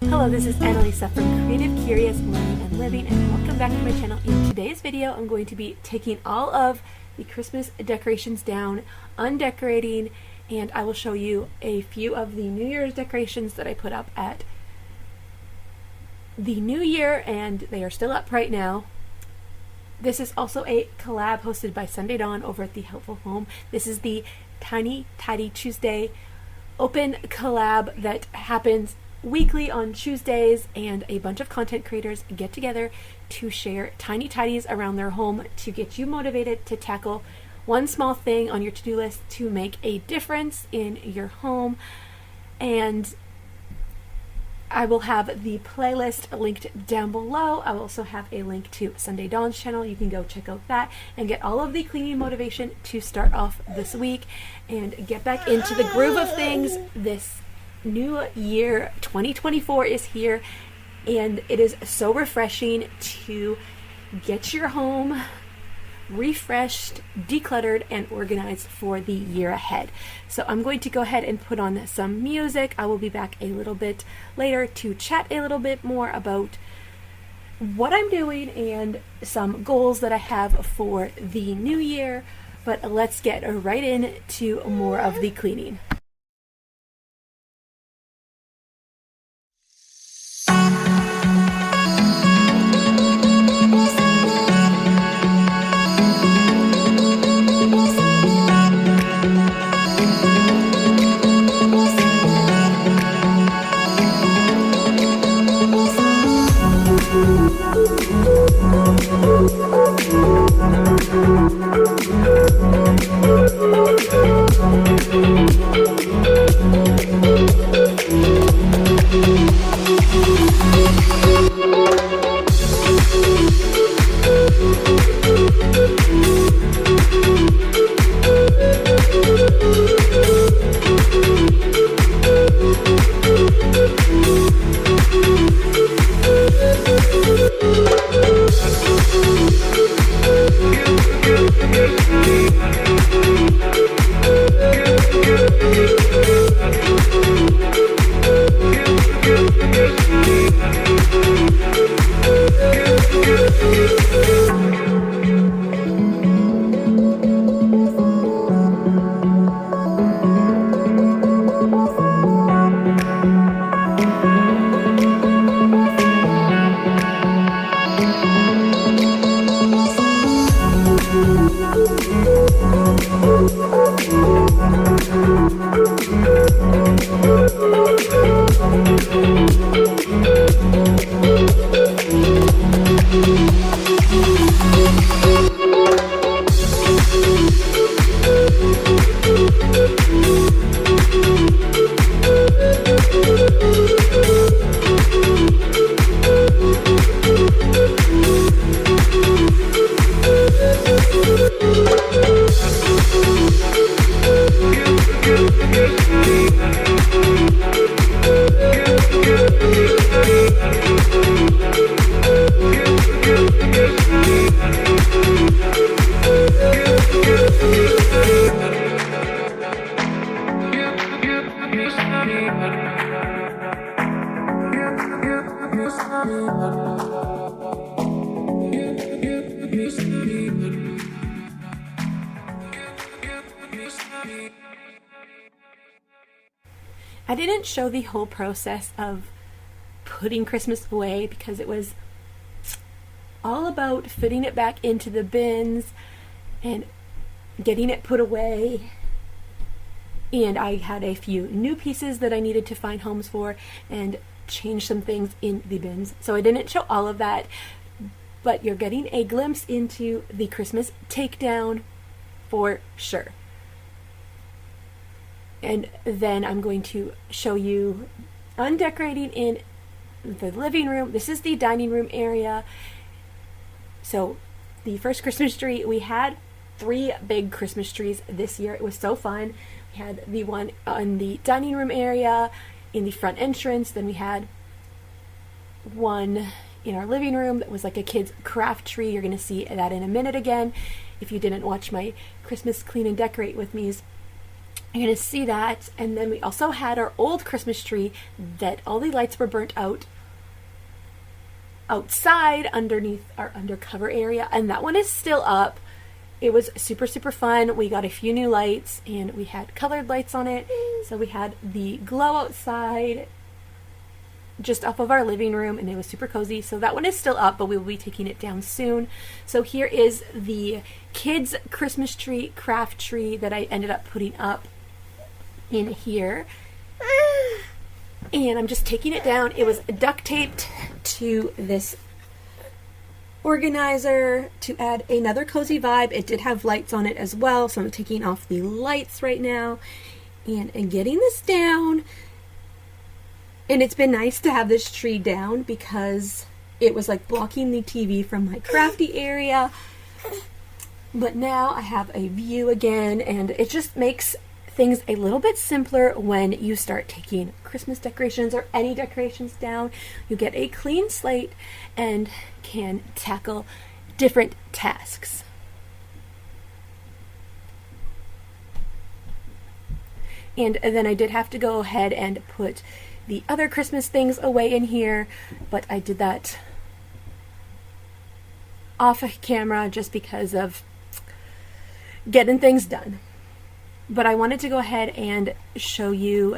Hello, this is Annalisa from Creative Curious Learning and Living, and welcome back to my channel. In today's video, I'm going to be taking all of the Christmas decorations down, undecorating, and I will show you a few of the New Year's decorations that I put up at the New Year, and they are still up right now. This is also a collab hosted by Sunday Dawn over at the Helpful Home. This is the Tiny Tidy Tuesday open collab that happens weekly on Tuesdays, and a bunch of content creators get together to share tiny tidies around their home to get you motivated to tackle one small thing on your to-do list to make a difference in your home. And I will have the playlist linked down below. I will also have a link to Sunday Dawn's channel. You can go check out that and get all of the cleaning motivation to start off this week and get back into the groove of things. This new year 2024 is here, and it is so refreshing to get your home refreshed, decluttered, and organized for the year ahead. So I'm going to go ahead and put on some music. I will be back a little bit later to chat a little bit more about what I'm doing and some goals that I have for the new year. But let's get right into more of the cleaning. I didn't show the whole process of putting Christmas away because it was all about fitting it back into the bins and getting it put away. And I had a few new pieces that I needed to find homes for and change some things in the bins. So I didn't show all of that, but you're getting a glimpse into the Christmas takedown for sure. And then I'm going to show you undecorating in the living room. This is the dining room area. So the first Christmas tree, we had 3 big Christmas trees this year. It was so fun. We had the one on the dining room area in the front entrance. Then we had one in our living room that was like a kid's craft tree. You're going to see that in a minute again if you didn't watch my Christmas Clean and Decorate with me's. You're going to see that. And then we also had our old Christmas tree that all the lights were burnt out outside underneath our undercover area, and that one is still up. It was super, super fun. We got a few new lights, and we had colored lights on it. So we had the glow outside just off of our living room, and it was super cozy. So that one is still up, but we will be taking it down soon. So here is the kids' Christmas tree, craft tree that I ended up putting up in here. And I'm just taking it down. It was duct taped to this organizer to add another cozy vibe. It did have lights on it as well, so I'm taking off the lights right now and getting this down. And it's been nice to have this tree down because it was like blocking the TV from my crafty area. But now I have a view again, and it just makes things a little bit simpler when you start taking Christmas decorations or any decorations down. You get a clean slate and can tackle different tasks. And then I did have to go ahead and put the other Christmas things away in here, but I did that off camera just because of getting things done. But I wanted to go ahead and show you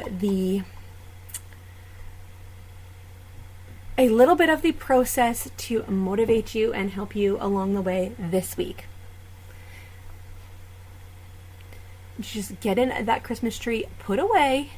a little bit of the process to motivate you and help you along the way this week. Just getting that Christmas tree put away.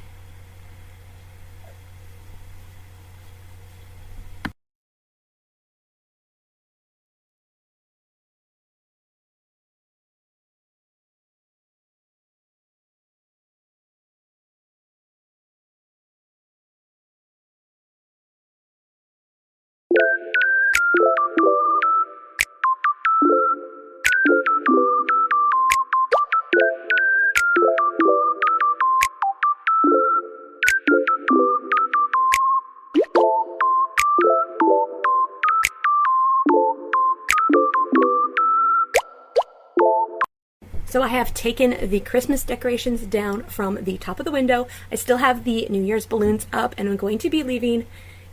So I have taken the Christmas decorations down from the top of the window. I still have the New Year's balloons up, and I'm going to be leaving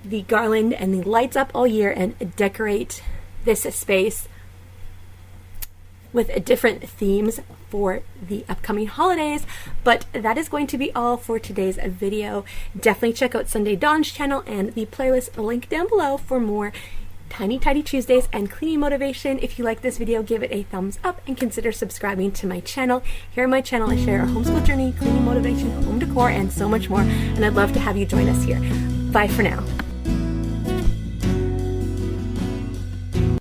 the garland and the lights up all year and decorate this space with different themes for the upcoming holidays. But that is going to be all for today's video. Definitely check out Sunday Dawn's channel and the playlist link down below for more Tiny Tidy Tuesdays and cleaning motivation. If you like this video, give it a thumbs up and consider subscribing to my channel. Here on my channel, I share our homeschool journey, cleaning motivation, home decor, and so much more. And I'd love to have you join us here. Bye for now.